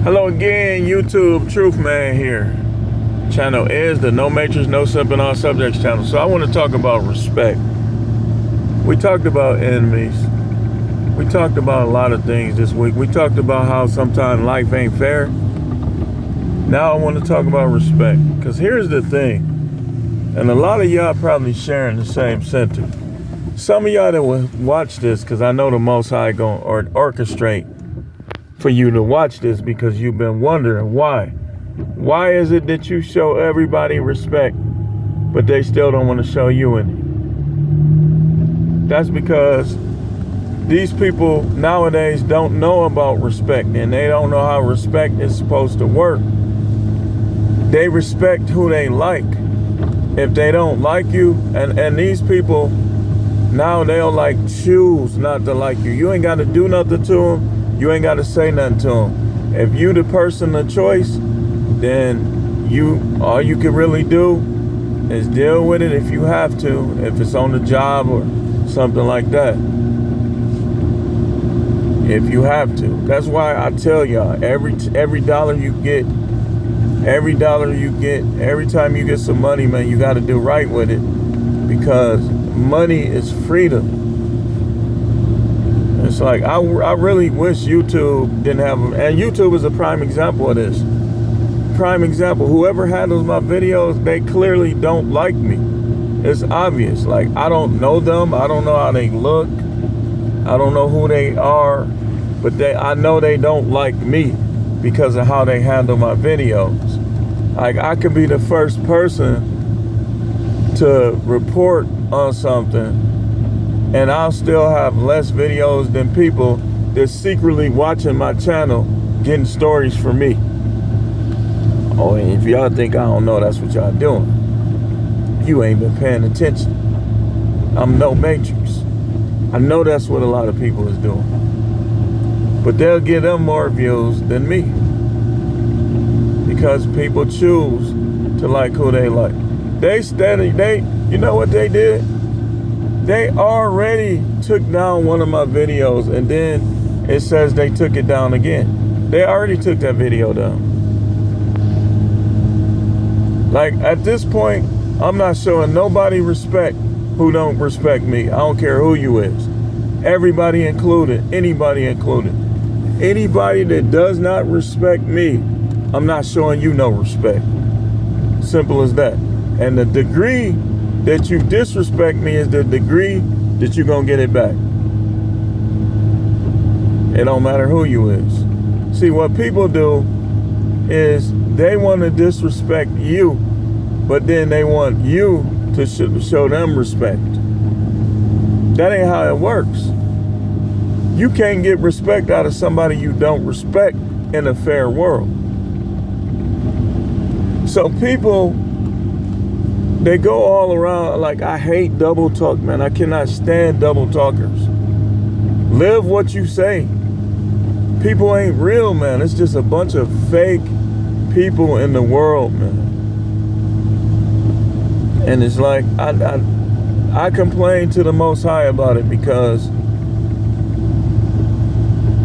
Hello again, YouTube. Truth Man here. Channel is the No Matrix, No Simp and All Subjects channel. So I want to talk about respect. We talked about enemies. We talked about a lot of things this week. We talked about how sometimes life ain't fair. Now I want to talk about respect. Because here's the thing. And a lot of y'all probably sharing the same sentiment. Some of y'all that will watch this, because I know the Most High going to orchestrate for you to watch this, because you've been wondering why. Why is it that you show everybody respect, but they still don't want to show you any? That's because these people nowadays don't know about respect, and they don't know how respect is supposed to work. They respect who they like. If they don't like you, and these people now, they'll choose not to like you. You ain't got to do nothing to them. You ain't got to say nothing to them. If you the person of choice, then all you can really do is deal with it if you have to, if it's on the job or something like that. If you have to. That's why I tell y'all, every dollar you get, every time you get some money, man, you got to do right with it, because money is freedom. It's like, I really wish YouTube didn't have them. And YouTube is a prime example of this. Prime example. Whoever handles my videos, they clearly don't like me. It's obvious. Like, I don't know them. I don't know how they look. I don't know who they are. But I know they don't like me because of how they handle my videos. Like, I could be the first person to report on something, and I'll still have less videos than people that's secretly watching my channel getting stories from me. Oh, and if y'all think I don't know, that's what y'all doing. You ain't been paying attention. I'm No Matrix. I know that's what a lot of people is doing. But they'll give them more views than me, because people choose to like who they like. You know what they did? They already took down one of my videos, and then it says they took it down again. They already took that video down. Like, at this point, I'm not showing nobody respect who don't respect me. I don't care who you is. Everybody included, anybody included. Anybody that does not respect me, I'm not showing you no respect. Simple as that. And the degree that you disrespect me is the degree that you're going to get it back. It don't matter who you is. See, what people do is they want to disrespect you, but then they want you to show them respect. That ain't how it works. You can't get respect out of somebody you don't respect in a fair world. So people, they go all around like, I hate double talk, man. I cannot stand double talkers. Live what you say. People ain't real, man. It's just a bunch of fake people in the world, man. And it's like, I complain to the Most High about it, because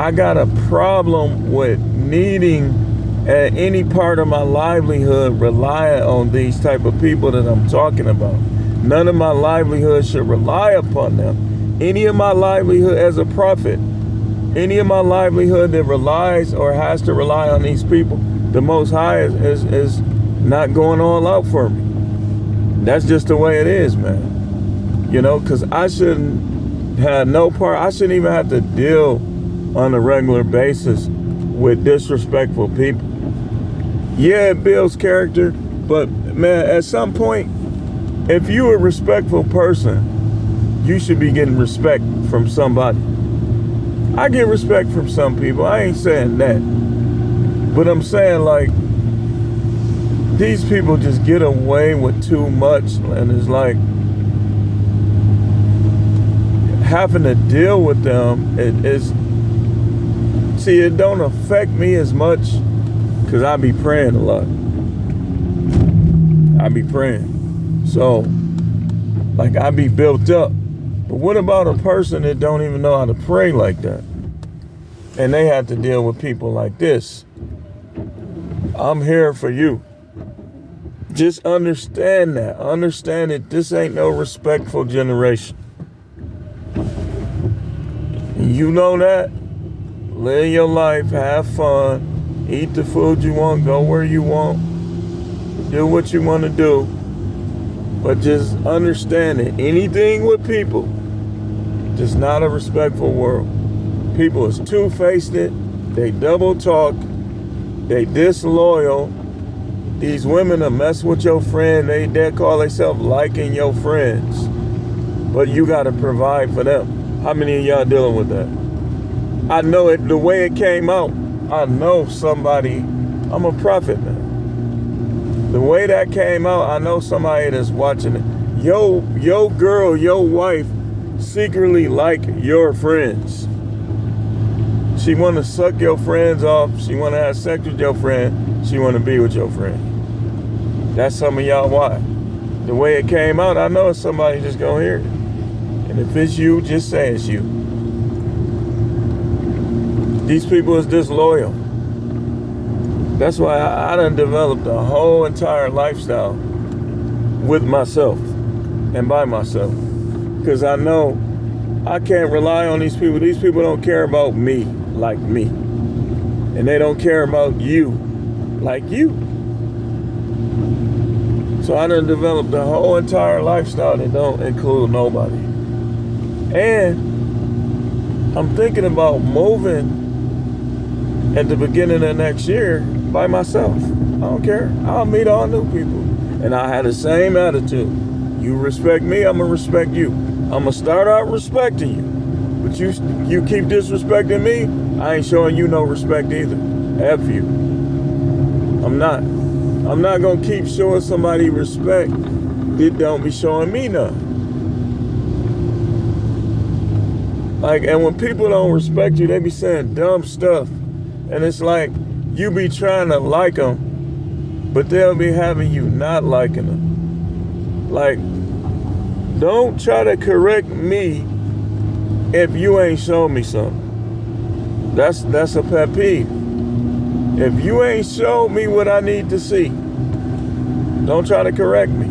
I got a problem with needing any part of my livelihood relying on these type of people that I'm talking about. None of my livelihood should rely upon them. Any of my livelihood as a prophet, any of my livelihood that relies or has to rely on these people, the Most High is not going all out for me. That's just the way it is, man. You know, because I shouldn't have no part. I shouldn't even have to deal on a regular basis with disrespectful people. Yeah, it builds character, but man, at some point, if you're a respectful person, you should be getting respect from somebody. I get respect from some people. I ain't saying that. But I'm saying, like, these people just get away with too much, and it's like having to deal with them. See, it don't affect me as much, because I be praying a lot. I be praying. So, like, I be built up. But what about a person that don't even know how to pray like that? And they have to deal with people like this. I'm here for you. Just understand that. Understand that this ain't no respectful generation. You know that. Live your life, have fun, eat the food you want, go where you want, do what you want to do. But just understand that anything with people, just not a respectful world. People is two-faced, they double talk, they disloyal. These women will mess with your friend, they call themselves liking your friends. But you gotta provide for them. How many of y'all dealing with that? I know it the way it came out. I know somebody, I'm a prophet, man. The way that came out, I know somebody that's watching it. Yo girl, your wife secretly like your friends. She want to suck your friends off. She want to have sex with your friend. She want to be with your friend. That's some of y'all why. The way it came out, I know somebody just gonna hear it. And if it's you, just say it's you. These people is disloyal. That's why I done developed a whole entire lifestyle with myself and by myself. Because I know I can't rely on these people. These people don't care about me like me. And they don't care about you like you. So I done developed a whole entire lifestyle that don't include nobody. And I'm thinking about moving at the beginning of next year by myself. I don't care. I'll meet all new people. And I had the same attitude. You respect me, I'm gonna respect you. I'm gonna start out respecting you. But you keep disrespecting me, I ain't showing you no respect either. F you. I'm not gonna keep showing somebody respect that don't be showing me none. Like, and when people don't respect you, they be saying dumb stuff. And it's like, you be trying to like them, but they'll be having you not liking them. Like, don't try to correct me if you ain't shown me something. That's a pet peeve. If you ain't showed me what I need to see, don't try to correct me.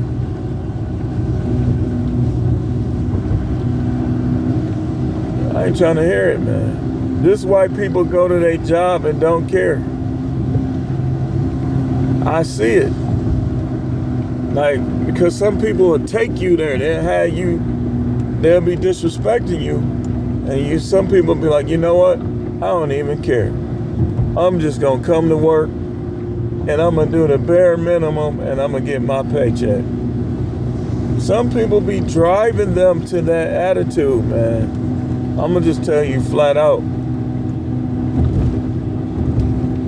I ain't trying to hear it, man. This is why people go to their job and don't care. I see it. Like, because some people will take you there. They'll be disrespecting you. And some people will be like, you know what? I don't even care. I'm just going to come to work and I'm going to do the bare minimum and I'm going to get my paycheck. Some people be driving them to that attitude, man. I'm going to just tell you flat out.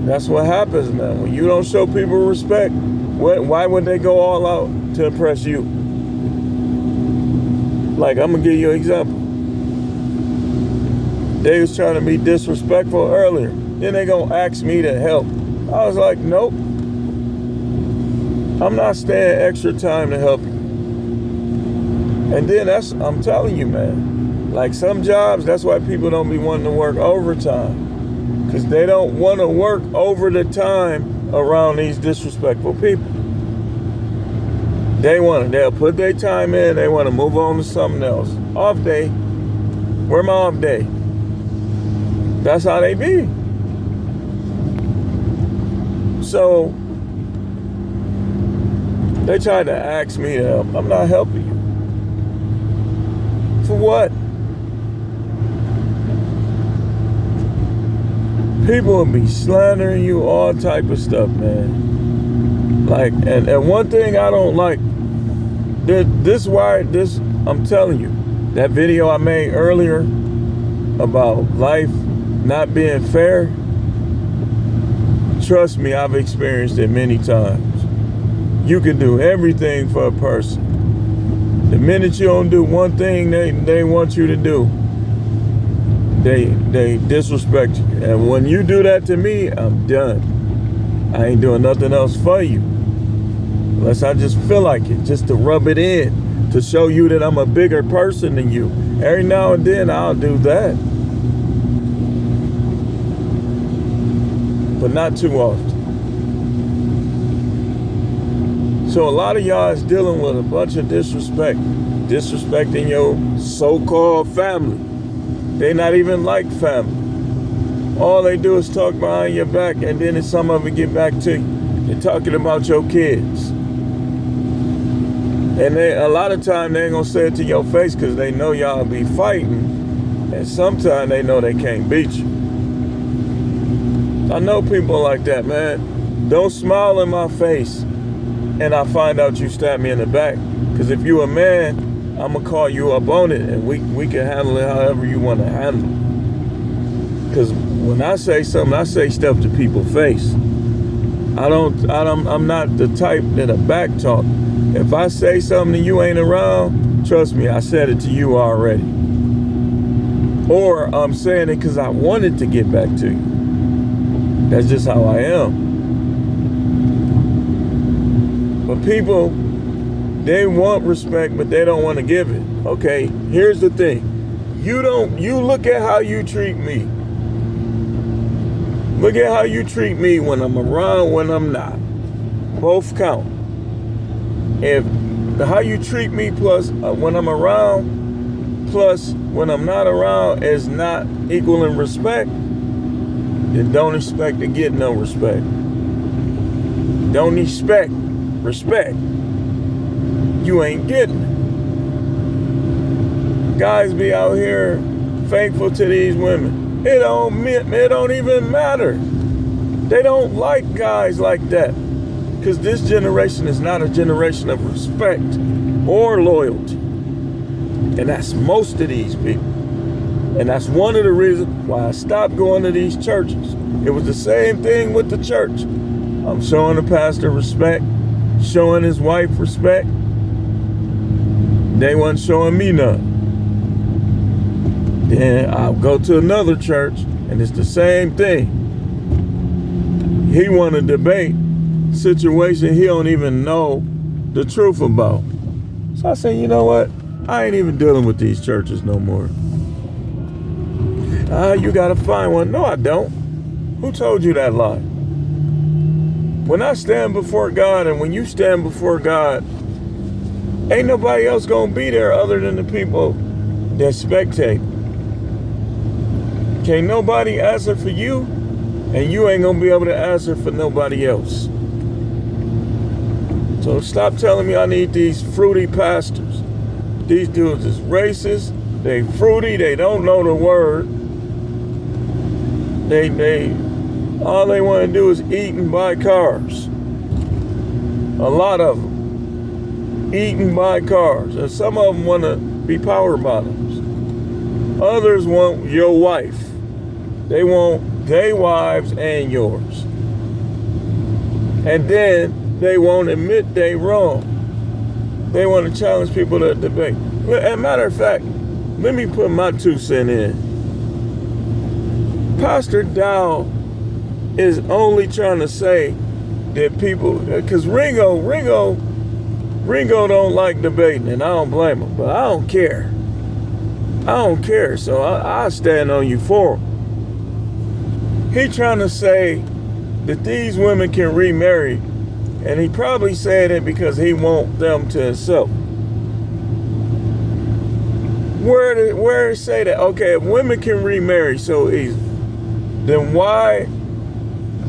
That's what happens, man. When you don't show people respect, why would they go all out to impress you? Like, I'm going to give you an example. They was trying to be disrespectful earlier. Then they going to ask me to help. I was like, nope. I'm not staying extra time to help you. And then I'm telling you, man. Like, some jobs, that's why people don't be wanting to work overtime. Because they don't want to work over the time around these disrespectful people. They'll put their time in, they want to move on to something else. Off day. Where my off day? That's how they be. So, they tried to ask me to help. I'm not helping you. For what? People will be slandering you, all type of stuff, man. Like, and one thing I don't like, I'm telling you, that video I made earlier about life not being fair, trust me, I've experienced it many times. You can do everything for a person. The minute you don't do one thing they want you to do, they disrespect you. And when you do that to me, I'm done. I ain't doing nothing else for you. Unless I just feel like it, just to rub it in, to show you that I'm a bigger person than you. Every now and then I'll do that. But not too often. So a lot of y'all is dealing with a bunch of disrespect, disrespecting your so-called family. They not even like family. All they do is talk behind your back, and then some of it get back to you. They're talking about your kids. And a lot of time they ain't gonna say it to your face because they know y'all be fighting. And sometimes they know they can't beat you. I know people like that, man. Don't smile in my face and I find out you stabbed me in the back. Because if you a man, I'm going to call you up on it and we can handle it however you want to handle it. Because when I say something, I say stuff to people's face. I'm not the type that'll back talk. If I say something and you ain't around, trust me, I said it to you already. Or I'm saying it because I wanted to get back to you. That's just how I am. But people, they want respect, but they don't want to give it. Okay, here's the thing. You look at how you treat me. Look at how you treat me when I'm around, when I'm not. Both count. If how you treat me plus when I'm around, plus when I'm not around is not equaling respect, then don't expect to get no respect. Don't expect respect. You ain't getting it. Guys be out here faithful to these women. It don't even matter. They don't like guys like that. Because this generation is not a generation of respect or loyalty. And that's most of these people. And that's one of the reasons why I stopped going to these churches. It was the same thing with the church. I'm showing the pastor respect, showing his wife respect. They wasn't showing me none. Then I'll go to another church and it's the same thing. He want to debate situation he don't even know the truth about. So I say, you know what? I ain't even dealing with these churches no more. You gotta find one. No, I don't. Who told you that lie? When I stand before God and when you stand before God, ain't nobody else gonna be there other than the people that spectate. Can't nobody answer for you, and you ain't gonna be able to answer for nobody else. So stop telling me I need these fruity pastors. These dudes is racist, they fruity, they don't know the word. They all they want to do is eat and buy cars. A lot of them eat and buy cars, and some of them want to be power bottoms. Others want your wife. They want their wives and yours. And then they won't admit they wrong. They want to challenge people to debate. As a matter of fact, let me put my 2 cents in. Pastor Dow is only trying to say that people, because Ringo don't like debating, and I don't blame him, but I don't care. I don't care, so I stand on you for him. He trying to say that these women can remarry, and he probably said it because he want them to himself. Where it say that? Okay, if women can remarry so easy, then why?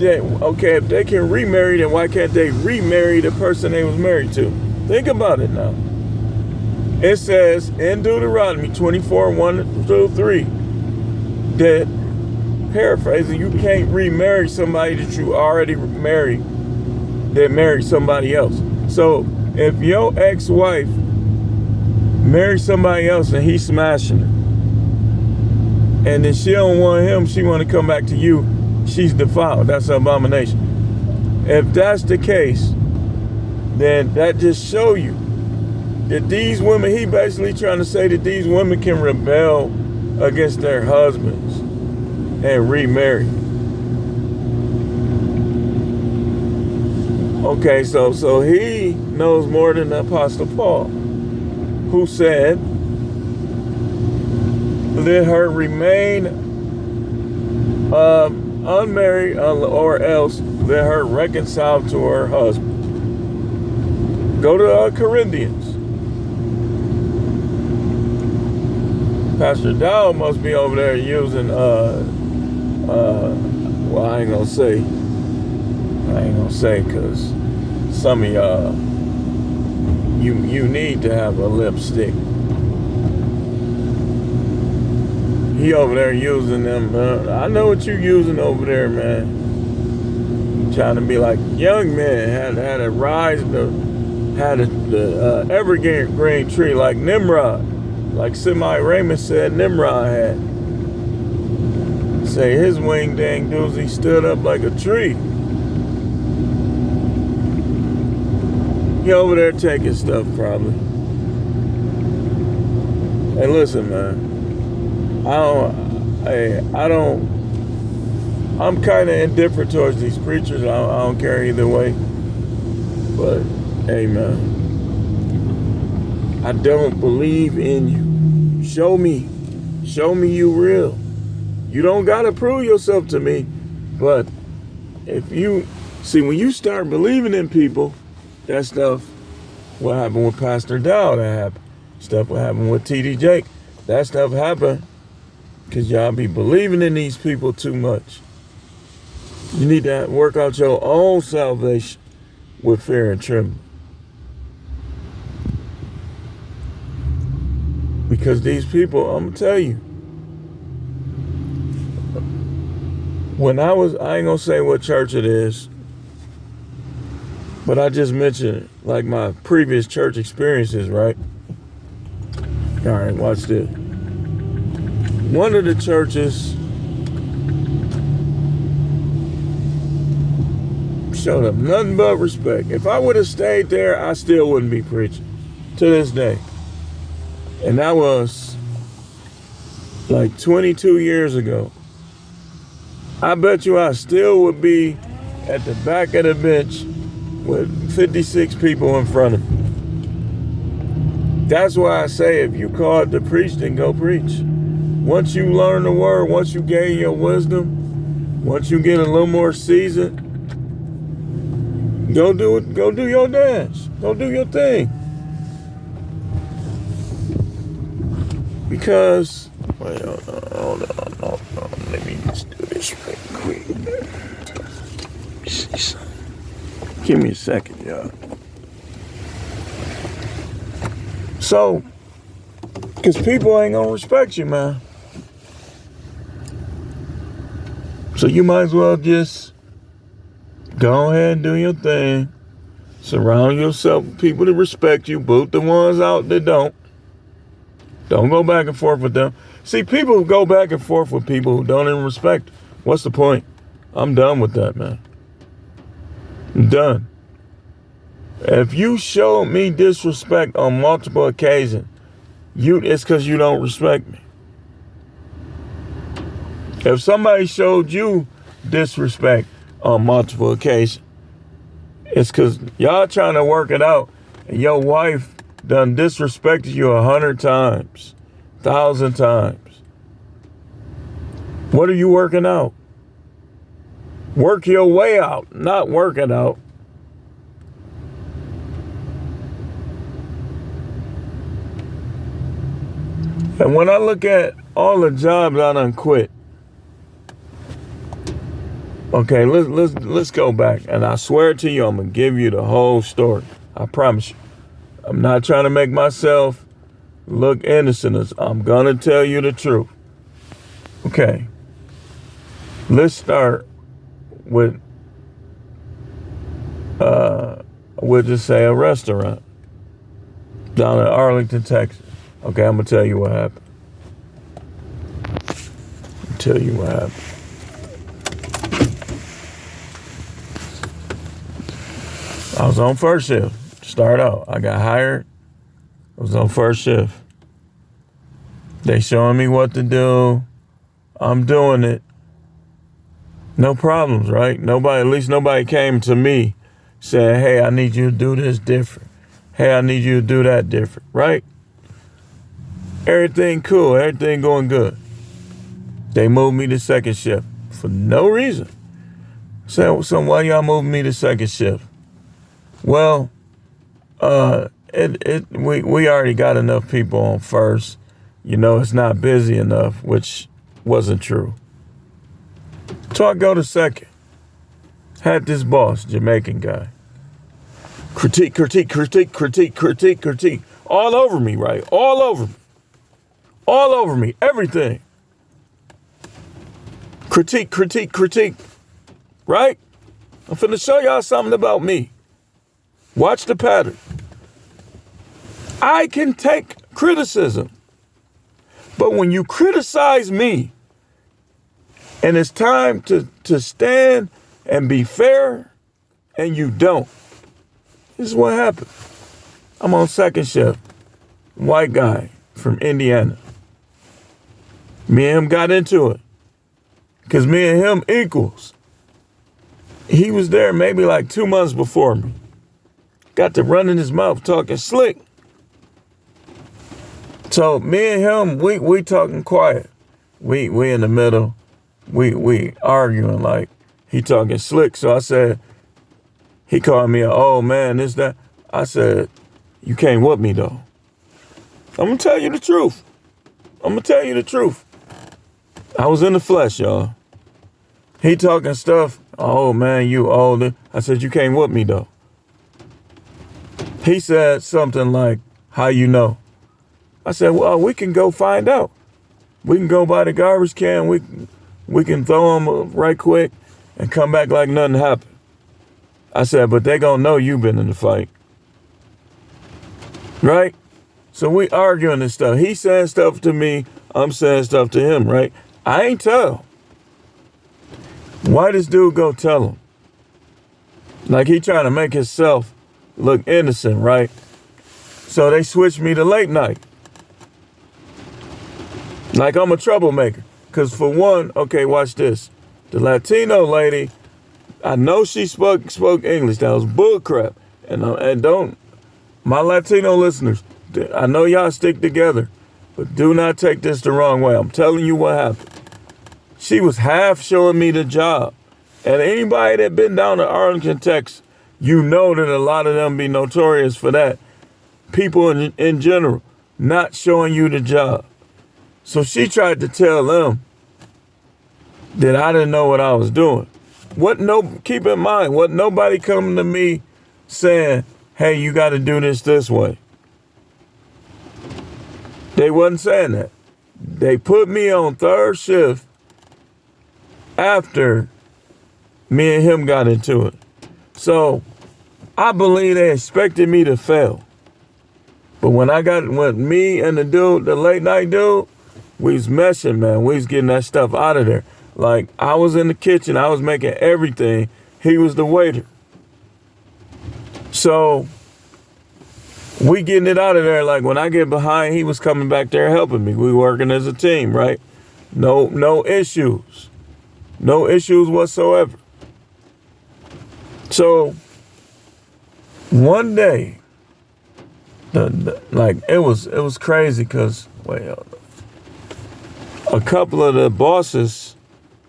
Okay, if they can remarry, then why can't they remarry the person they was married to? Think about it now. It says in Deuteronomy 24:1-3 that, paraphrasing, you can't remarry somebody that you already married that married somebody else. So if your ex-wife married somebody else and he's smashing her, and then she don't want him, she want to come back to you, she's defiled. That's an abomination. If that's the case, then that just show you that these women, he basically trying to say that these women can rebel against their husbands and remarry. Okay, so he knows more than the Apostle Paul, who said, let her remain unmarried, or else let her reconcile to her husband. Go to Corinthians. Pastor Dow must be over there using well, I ain't gonna say because some of y'all you need to have a lipstick. He over there using them. I know what you using over there, man. Trying to be like young men had a rise, had the evergreen tree like Nimrod, like Semi Raymond said Nimrod had. Say his wing dang doozy stood up like a tree. He over there taking stuff probably. Hey, listen, man. I'm kind of indifferent towards these preachers. I don't care either way. But, hey, man, I don't believe in you. Show me you real. You don't got to prove yourself to me. But if you, see, when you start believing in people, that stuff, what happened with Pastor Dow, that happened. Stuff what happened with T.D. Jake. That stuff happened because y'all be believing in these people too much. You need to work out your own salvation with fear and trembling. Because these people, I'm going to tell you, when I ain't going to say what church it is, but I just mentioned like my previous church experiences, right? All right, watch this. One of the churches showed up nothing but respect. If I would have stayed there, I still wouldn't be preaching to this day. And that was like 22 years ago. I bet you I still would be at the back of the bench with 56 people in front of me. That's why I say if you called to preach, then go preach. Once you learn the word, once you gain your wisdom, once you get a little more seasoned, go do it. Go do your dance. Go do your thing. Because, wait, hold on. Let me just do this right quick. Give me a second, y'all. So, because people ain't gonna respect you, man. So you might as well just go ahead and do your thing. Surround yourself with people that respect you. Boot the ones out that don't. Don't go back and forth with them. See, people who go back and forth with people who don't even respect. What's the point? I'm done with that, man. I'm done. If you show me disrespect on multiple occasions, it's because you don't respect me. If somebody showed you disrespect on multiple occasions, it's because y'all trying to work it out and your wife done disrespected you 100 times, 1,000 times. What are you working out? Work your way out, not work it out. And when I look at all the jobs I done quit, okay, let's go back. And I swear to you, I'm gonna give you the whole story. I promise you. I'm not trying to make myself look innocent. I'm gonna tell you the truth. Okay. Let's start with we'll just say a restaurant down in Arlington, Texas. Okay, I'm gonna tell you what happened. I was on first shift. Start out. I got hired. I was on first shift. They showing me what to do. I'm doing it. No problems, right? At least nobody came to me saying, hey, I need you to do this different. Hey, I need you to do that different, right? Everything cool. Everything going good. They moved me to second shift for no reason. So why y'all moving me to second shift? Well, We already got enough people on first. It's not busy enough, which wasn't true. So I go to second. Had this boss, Jamaican guy. Critique. All over me, right? All over me. Everything. Critique. Right? I'm finna show y'all something about me. Watch the pattern. I can take criticism. But when you criticize me, and it's time to stand and be fair, and you don't, this is what happened. I'm on second shift. White guy from Indiana. Me and him got into it. Because me and him equals. He was there maybe like 2 months before me. Got to run in his mouth talking slick. So me and him, we talking quiet. We in the middle. We arguing like he talking slick. So I said, he called me an old man, this, that. I said, you can't whoop me though. I'm gonna tell you the truth. I was in the flesh, y'all. He talking stuff. Oh man, you older. I said, you can't whoop me though. He said something like, how you know? I said, well, we can go find out. We can go by the garbage can. We can throw them right quick and come back like nothing happened. I said, but they gonna know you been in the fight. Right? So we arguing this stuff. He saying stuff to me. I'm saying stuff to him, right? I ain't tell. Why this dude go tell him? Like he trying to make himself look innocent, right? So they switched me to late night. Like I'm a troublemaker. Because for one, okay, watch this. The Latino lady, I know she spoke English. That was bullcrap. And don't, my Latino listeners, I know y'all stick together, but do not take this the wrong way. I'm telling you what happened. She was half showing me the job. And anybody that been down to Arlington, Texas, you know that a lot of them be notorious for that. People in general, not showing you the job. So she tried to tell them that I didn't know what I was doing. Keep in mind, what nobody coming to me saying, hey, you got to do this way. They wasn't saying that. They put me on third shift after me and him got into it. So I believe they expected me to fail. But when me and the dude, the late night dude, we was meshing, man. We was getting that stuff out of there. Like, I was in the kitchen. I was making everything. He was the waiter. So we getting it out of there. Like, when I get behind, he was coming back there helping me. We working as a team, right? No issues. No issues whatsoever. So one day, it was crazy because a couple of the bosses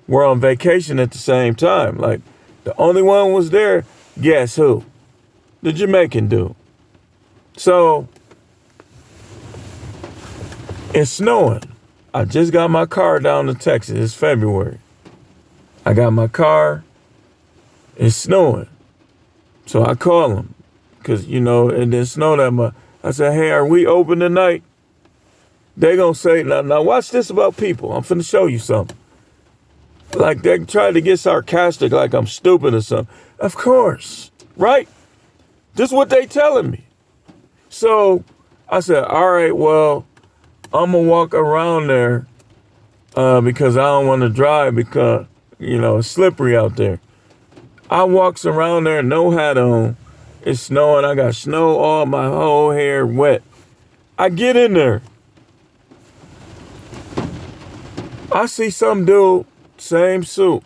were on vacation at the same time. Like, the only one was there, guess who? The Jamaican dude. So it's snowing. I just got my car down to Texas. It's February. I got my car. It's snowing. So I call him because, it didn't snow that much. I said, hey, are we open tonight? They gonna say, now watch this about people. I'm finna show you something. Like they try to get sarcastic like I'm stupid or something. Of course, right? This is what they telling me. So I said, all right, well, I'm gonna walk around there because I don't want to drive because, it's slippery out there. I walks around there, no hat on. It's snowing. I got snow all my whole hair wet. I get in there. I see some dude, same suit.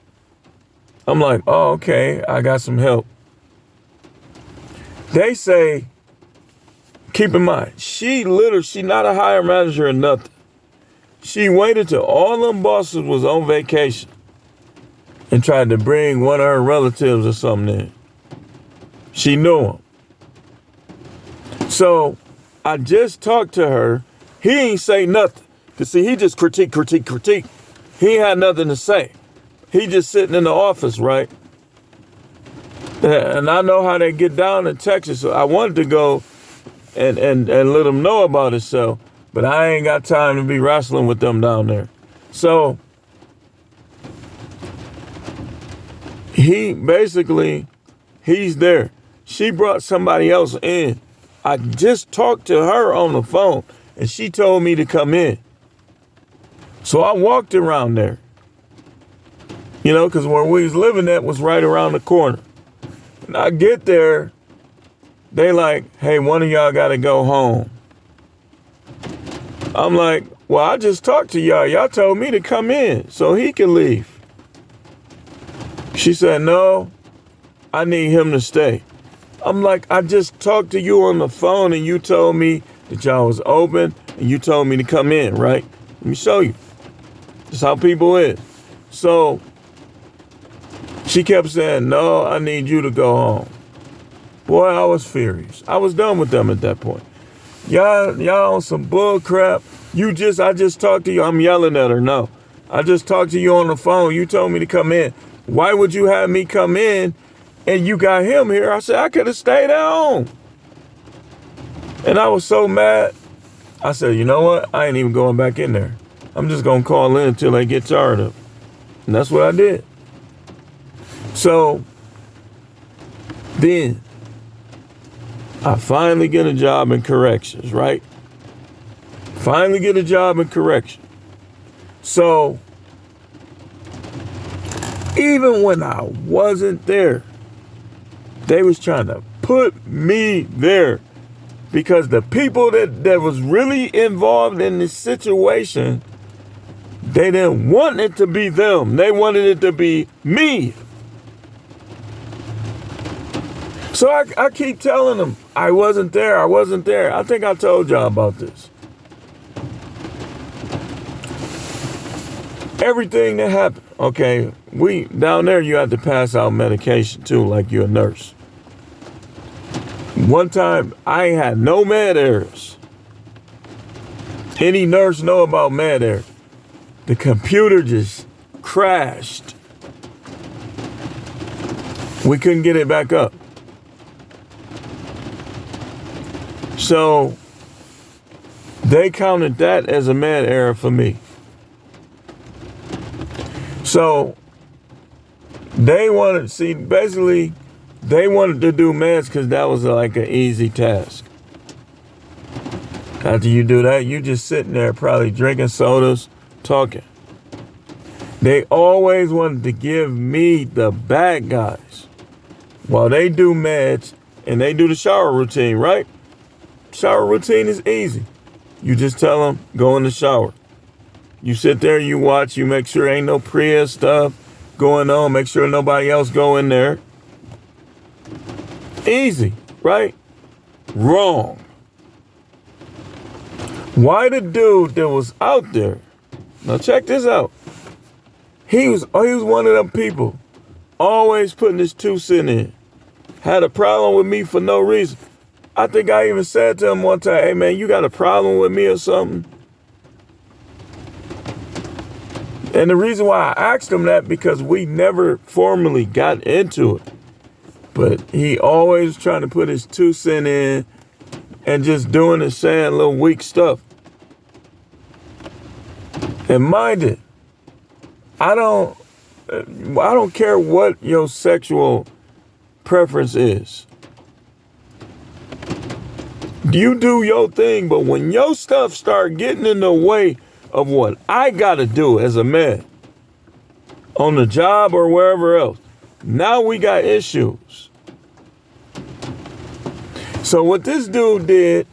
I'm like, oh, okay, I got some help. They say, keep in mind, she not a hire manager or nothing. She waited till all them bosses was on vacation and tried to bring one of her relatives or something in. She knew him. So I just talked to her. He ain't say nothing. Cause see, he just critique. He ain't had nothing to say. He just sitting in the office, right? And I know how they get down in Texas. So I wanted to go and let them know about itself, but I ain't got time to be wrestling with them down there. So he's there. She brought somebody else in. I just talked to her on the phone and she told me to come in. So I walked around there, because where we was living at was right around the corner. And I get there, they like, hey, one of y'all got to go home. I'm like, well, I just talked to y'all. Y'all told me to come in so he can leave. She said, no, I need him to stay. I'm like, I just talked to you on the phone and you told me that y'all was open and you told me to come in, right? Let me show you. That's how people is. So she kept saying, no, I need you to go home. Boy, I was furious. I was done with them at that point. Y'all on some bull crap. I just talked to you. I'm yelling at her. No, I just talked to you on the phone. You told me to come in. Why would you have me come in and you got him here? I said, I could have stayed at home. And I was so mad. I said, you know what? I ain't even going back in there. I'm just going to call in until they get tired of it. And that's what I did. So then I finally get a job in corrections, right? Finally get a job in corrections. So even when I wasn't there, they was trying to put me there because the people that was really involved in this situation, they didn't want it to be them. They wanted it to be me. So I keep telling them, I wasn't there. I think I told y'all about this. Everything that happened, okay, down there you have to pass out medication too, like you're a nurse. One time I had no med errors. Any nurse know about med errors. The computer just crashed. We couldn't get it back up. So they counted that as a med error for me. So they wanted to do meds because that was like an easy task. After you do that, you just sitting there probably drinking sodas, talking. They always wanted to give me the bad guys while they do meds and they do the shower routine, right? Shower routine is easy. You just tell them, go in the shower. You sit there, you watch, you make sure ain't no Prius stuff going on, make sure nobody else go in there. Easy, right? Wrong. Why the dude that was out there, now check this out. He was one of them people, always putting his 2 cents in. Had a problem with me for no reason. I think I even said to him one time, hey man, you got a problem with me or something? And the reason why I asked him that, because we never formally got into it. But he always trying to put his 2 cents in and just doing and saying little weak stuff. And mind it, I don't care what your sexual preference is. You do your thing, but when your stuff start getting in the way of what I gotta do as a man on the job or wherever else, now we got issues. So what this dude did,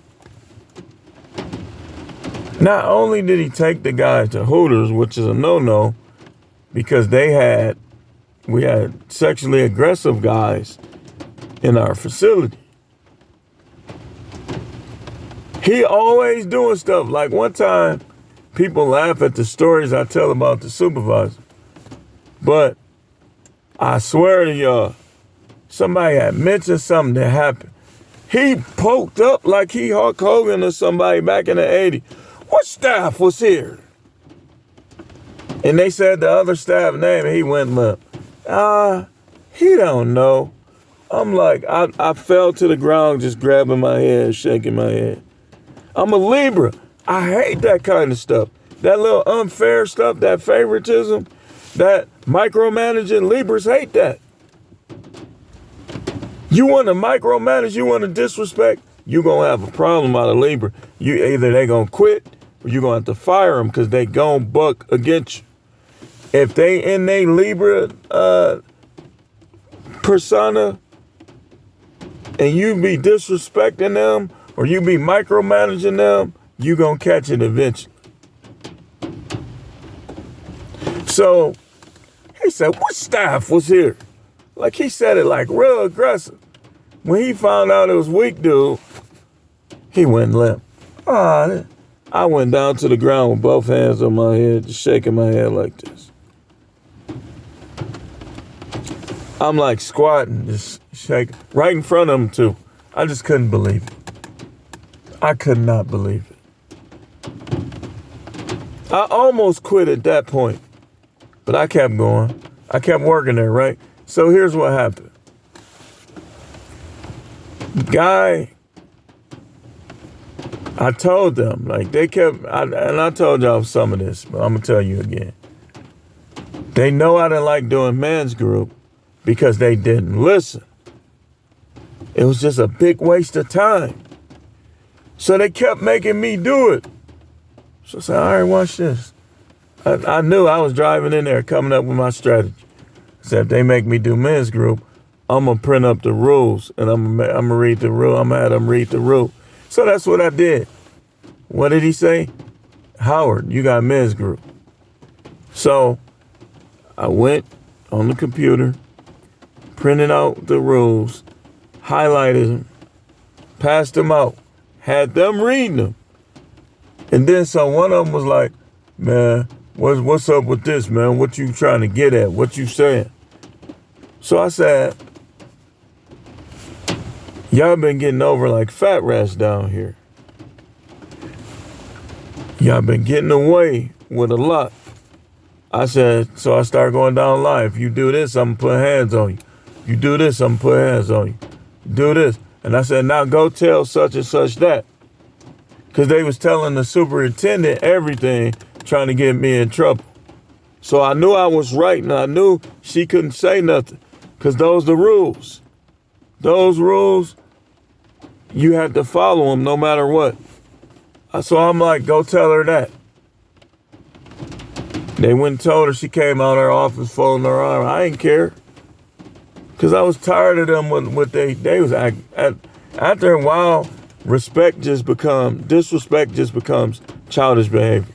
not only did he take the guys to Hooters, which is a no-no, because we had sexually aggressive guys in our facility. He always doing stuff. Like one time, people laugh at the stories I tell about the supervisor. But I swear to y'all, somebody had mentioned something that happened. He poked up like he Hulk Hogan or somebody back in the 80s. What staff was here? And they said the other staff name, and he went limp. He don't know. I'm like, I fell to the ground just grabbing my head, shaking my head. I'm a Libra. I hate that kind of stuff. That little unfair stuff, that favoritism, that micromanaging, Libras hate that. You want to micromanage, you want to disrespect, you're going to have a problem out of Libra. Either they going to quit or you're going to have to fire them because they going to buck against you. If they in their Libra persona and you be disrespecting them or you be micromanaging them, you going to catch it eventually. So he said, what staff was here? Like he said it like real aggressive. When he found out it was weak dude, he went limp. I went down to the ground with both hands on my head, just shaking my head like this. I'm like squatting, just shaking, right in front of him too. I just couldn't believe it. I could not believe it. I almost quit at that point, but I kept going. I kept working there, right? So here's what happened. Guy, I told them, like they kept, and I told y'all some of this, but I'm gonna tell you again. They know I didn't like doing men's group because they didn't listen. It was just a big waste of time. So they kept making me do it. So I said, all right, watch this. I knew I was driving in there coming up with my strategy. I said, if they make me do men's group, I'm going to print up the rules and I'm going to read the rule. I'm going to have them read the rule. So that's what I did. What did he say? Howard, you got men's group. So I went on the computer, printed out the rules, highlighted them, passed them out, had them reading them. And then so one of them was like, man, what's up with this, man? What you trying to get at? What you saying? So I said, y'all been getting over like fat rats down here. Y'all been getting away with a lot. I said, so I started going down live. If you do this, I'm gonna put hands on you. If you do this, I'm gonna put hands on you. Do this. And I said, now go tell such and such that. Because they was telling the superintendent everything, trying to get me in trouble. So I knew I was right, and I knew she couldn't say nothing, because those the rules. Those rules, you had to follow them no matter what. So I'm like, go tell her that. They went and told her. She came out of her office folding her arm. I didn't care, because I was tired of them with what they was after a while. Disrespect just becomes childish behavior.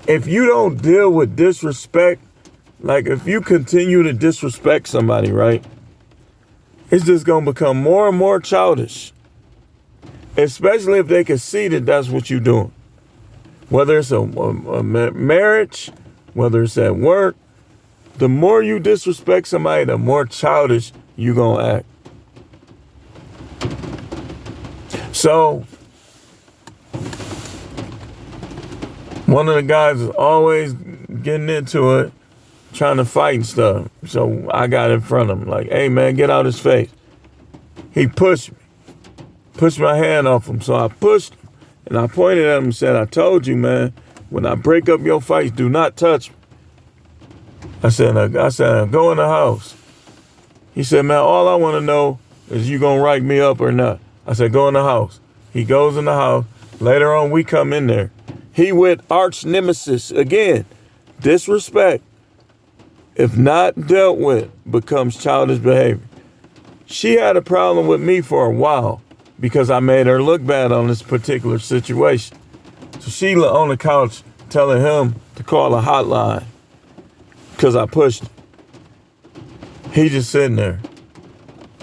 If you don't deal with disrespect, like if you continue to disrespect somebody, right, it's just going to become more and more childish. Especially if they can see that that's what you're doing. Whether it's a marriage, whether it's at work, the more you disrespect somebody, the more childish you're going to act. So, one of the guys is always getting into it, trying to fight and stuff. So I got in front of him like, hey man, get out his face. He pushed my hand off him. So I pushed him and I pointed at him and said, I told you, man, when I break up your fights, do not touch me. I said, go in the house. He said, man, all I want to know is you gonna write me up or not. I said, go in the house. He goes in the house. Later on, we come in there. He with arch nemesis again. Disrespect, if not dealt with, becomes childish behavior. She had a problem with me for a while because I made her look bad on this particular situation. So she on the couch telling him to call a hotline because I pushed him. He just sitting there.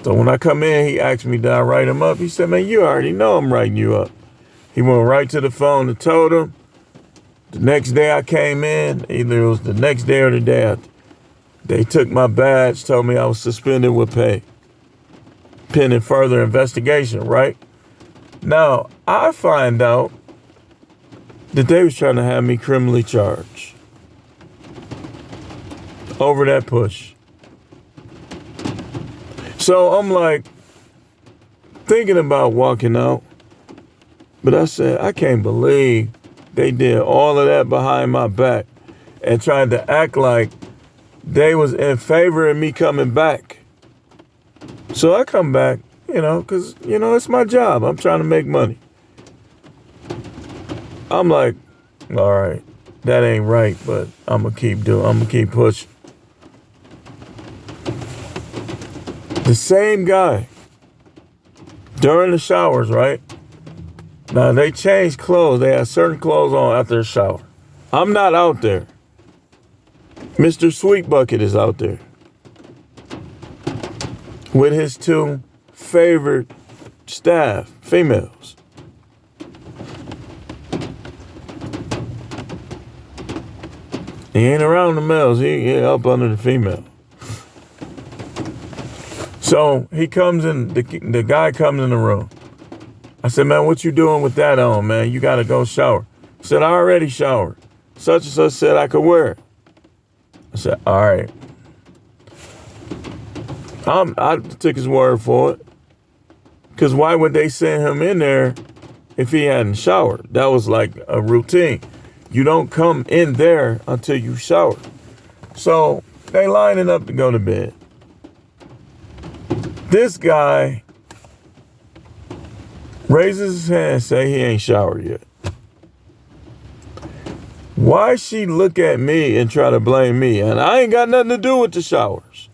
So when I come in, he asked me, did I write him up? He said, man, you already know I'm writing you up. He went right to the phone and told him. The next day I came in, either it was the next day or the day after, they took my badge, told me I was suspended with pay pending further investigation, right? Now, I find out that they was trying to have me criminally charged over that push. So I'm like thinking about walking out, but I said, I can't believe they did all of that behind my back and tried to act like they was in favor of me coming back. So I come back, because, it's my job. I'm trying to make money. I'm like, all right, that ain't right, but I'm going to keep pushing. The same guy during the showers, right? Now, they changed clothes. They had certain clothes on after the shower. I'm not out there. Mr. Sweet Bucket is out there with his 2 favorite staff, females. He ain't around the males. He up under the female. So he comes in, the guy comes in the room. I said, man, what you doing with that on, man? You got to go shower. He said, I already showered. Such and such said I could wear it. I said, all right. I took his word for it. Because why would they send him in there if he hadn't showered? That was like a routine. You don't come in there until you shower. So they lining up to go to bed. This guy raises his hand and say he ain't showered yet. Why she look at me and try to blame me? And I ain't got nothing to do with the showers.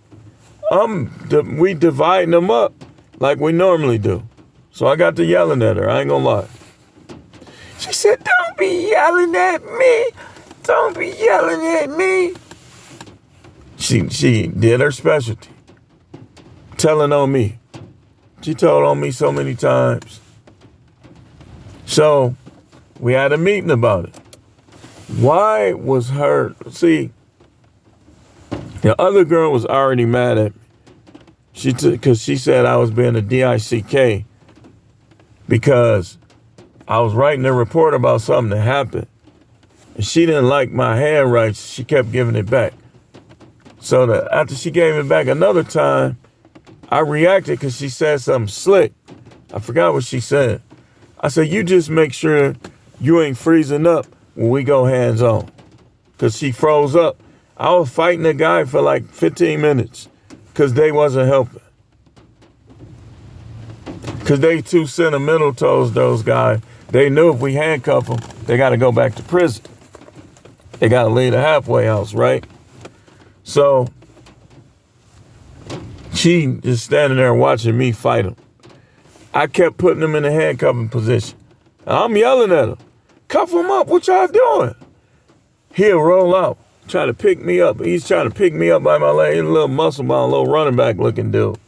We dividing them up like we normally do. So I got to yelling at her. I ain't gonna lie. She said, don't be yelling at me. Don't be yelling at me. She did her specialty. Telling on me. She told on me so many times. So we had a meeting about it. Why was her, see, the other girl was already mad at me. Because she said I was being a DICK because I was writing a report about something that happened. And she didn't like my handwriting. She kept giving it back. So after she gave it back another time, I reacted because she said something slick. I forgot what she said. I said, you just make sure you ain't freezing up when we go hands on. Because she froze up. I was fighting the guy for like 15 minutes because they wasn't helping. Because they too sentimental towards those guys. They knew if we handcuff them, they got to go back to prison. They got to leave the halfway house, right? So she just standing there watching me fight him. I kept putting him in a handcuffing position. I'm yelling at him. Cuff him up. What y'all doing? He'll roll out, trying to pick me up. He's trying to pick me up by my leg. He's a little muscle bound, little running back looking dude.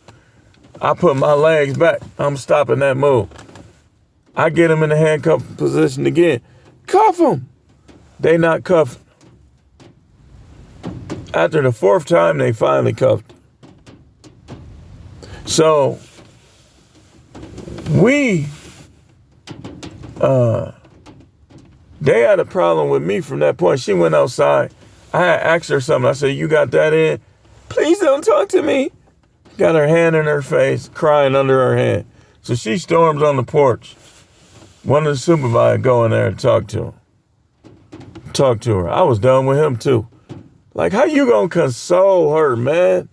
I put my legs back. I'm stopping that move. I get him in the handcuffing position again. Cuff him. They not cuffing. After the 4th time, they finally cuffed him. So they had a problem with me from that point. She went outside. I had asked her something. I said, you got that in? Please don't talk to me. Got her hand in her face, crying under her hand. So she storms on the porch. One of the supervisors go in there and talk to her. I was done with him too. Like, how you gonna console her, man?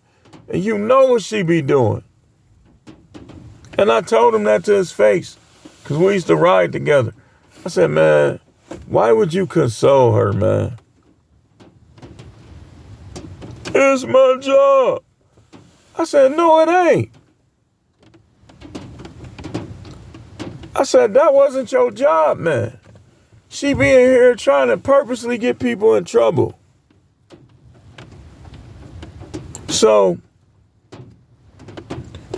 And you know what she be doing. And I told him that to his face, because we used to ride together. I said, man, why would you console her, man? It's my job. I said, no, it ain't. I said, that wasn't your job, man. She being here trying to purposely get people in trouble. So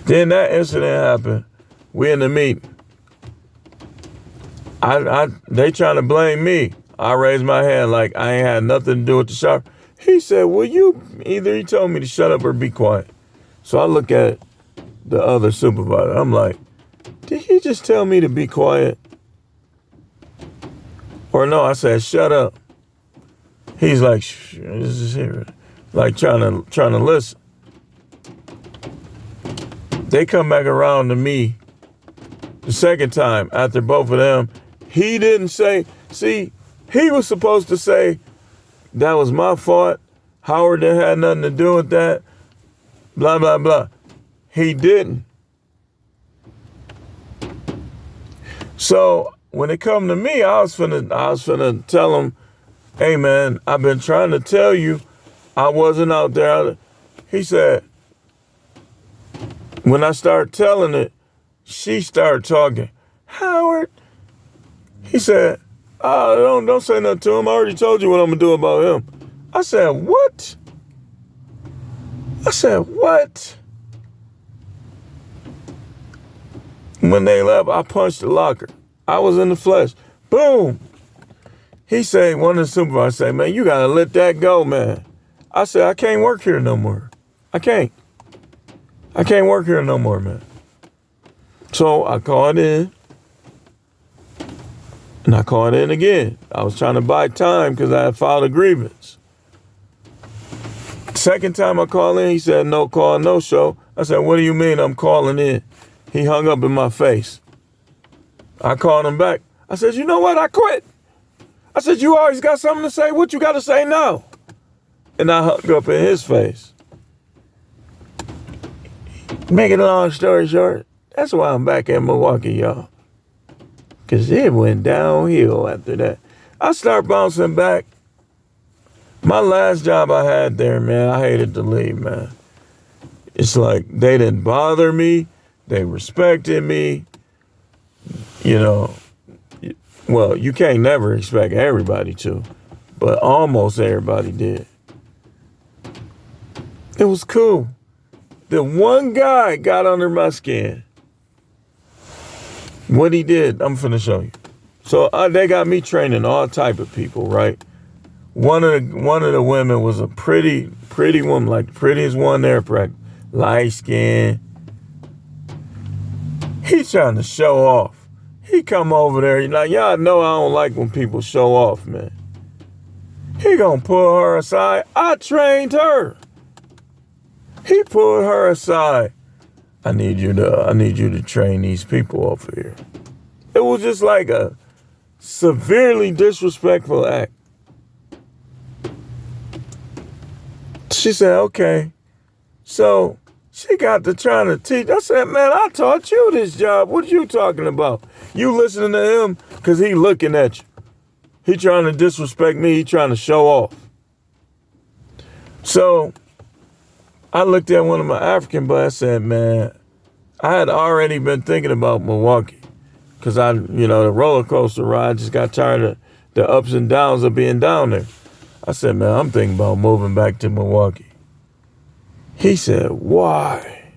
then that incident happened. We in the meeting. They trying to blame me. I raised my hand like I ain't had nothing to do with the shower. He said, well, he told me to shut up or be quiet. So I look at it. the other supervisor. I'm like, did he just tell me to be quiet? Or no, I said, shut up. He's like, shh, this is here. Like trying to listen. They come back around to me the second time after both of them. He didn't say, see, he was supposed to say, that was my fault. Howard didn't have nothing to do with that. Blah, blah, blah. He didn't. So when it come to me, I was finna tell him, hey man, I've been trying to tell you I wasn't out there. He said, when I started telling it, she started talking. Howard, he said, oh, don't say nothing to him. I already told you what I'm gonna do about him. I said, what? When they left, I punched the locker. I was in the flesh. Boom. He said, one of the supervisors said, man, you gotta let that go, man. I said, I can't work here no more. I can't work here no more, man. So I called in. And I called in again. I was trying to buy time because I had filed a grievance. Second time I called in, he said, no call, no show. I said, what do you mean I'm calling in? He hung up in my face. I called him back. I said, you know what? I quit. I said, you always got something to say. What you got to say now? And I hung up in his face. Making a long story short, that's why I'm back in Milwaukee, y'all. Because it went downhill after that. I start bouncing back. My last job I had there, man, I hated to leave, man. It's like they didn't bother me. They respected me. You know, well, you can't never expect everybody to, but almost everybody did. It was cool. The one guy got under my skin. What he did, I'm finna show you. So they got me training all type of people, right? One of the women was a pretty woman, like the prettiest one there, light skin. He's trying to show off. He come over there, y'all know I don't like when people show off, man. He gonna pull her aside. I trained her. He pulled her aside. I need you to train these people over here. It was just like a severely disrespectful act. She said, okay. So she got to trying to teach. I said, man, I taught you this job. What you talking about? You listening to him because he looking at you. He trying to disrespect me. He trying to show off. So I looked at one of my African buddies. I said, man, I had already been thinking about Milwaukee because the roller coaster ride, just got tired of the ups and downs of being down there. I said, man, I'm thinking about moving back to Milwaukee. He said, why?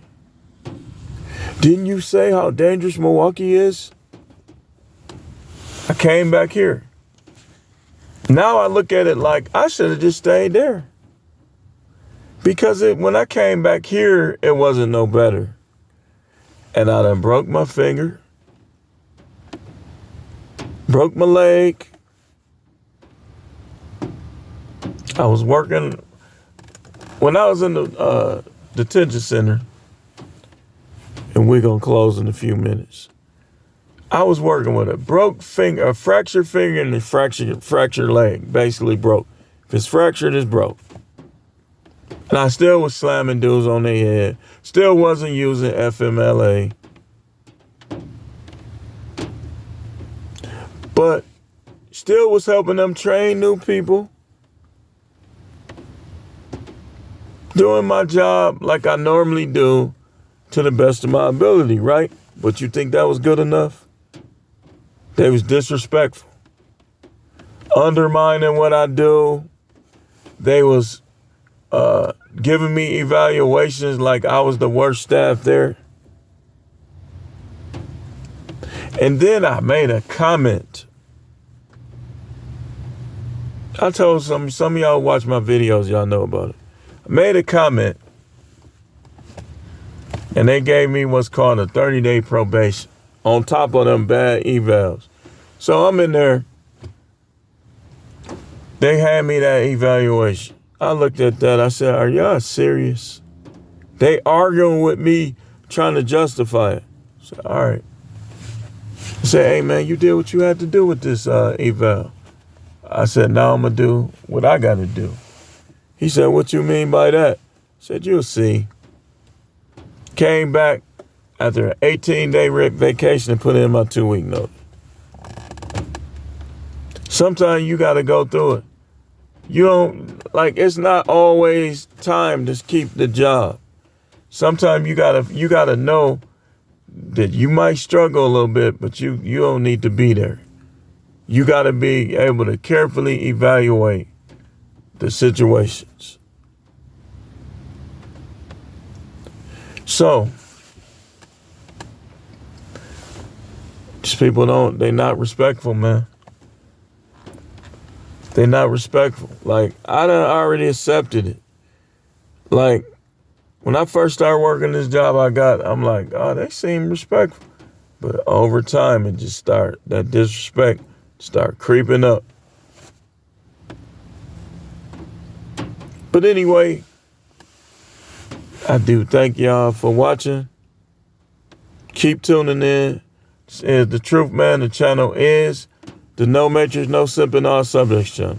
Didn't you say how dangerous Milwaukee is? I came back here. Now I look at it like I should have just stayed there. Because when I came back here, it wasn't no better. And I done broke my finger, broke my leg. I was working, when I was in the detention center, and we're going to close in a few minutes, I was working with a broke finger, a fractured finger, and a fractured leg, basically broke. If it's fractured, it's broke. And I still was slamming dudes on their head. Still wasn't using FMLA. But still was helping them train new people. Doing my job like I normally do to the best of my ability, right? But you think that was good enough? They was disrespectful. Undermining what I do. They was giving me evaluations like I was the worst staff there. And then I made a comment. I told some of y'all watch my videos, y'all know about it. I made a comment And they gave me what's called a 30-day probation on top of them bad evals. So I'm in there. They had me that evaluation. I looked at that. I said, are y'all serious? They arguing with me, trying to justify it. I said, all right. I said, hey, man, you did what you had to do with this eval. I said, now I'm going to do what I got to do. He said, what you mean by that? I said, you'll see. Came back after an 18-day vacation and put in my 2-week notice. Sometimes you got to go through it. You don't, like, it's not always time to keep the job. Sometimes you gotta know that you might struggle a little bit, but you don't need to be there. You gotta be able to carefully evaluate the situations. So, these people they're not respectful, man. They're not respectful. Like, I done already accepted it. Like, when I first started working this job I'm like, oh, they seem respectful. But over time, that disrespect start creeping up. But anyway, I do thank y'all for watching. Keep tuning in. This is The Truth Man. The channel is the No Matrix, No Simping, All Subjects channel.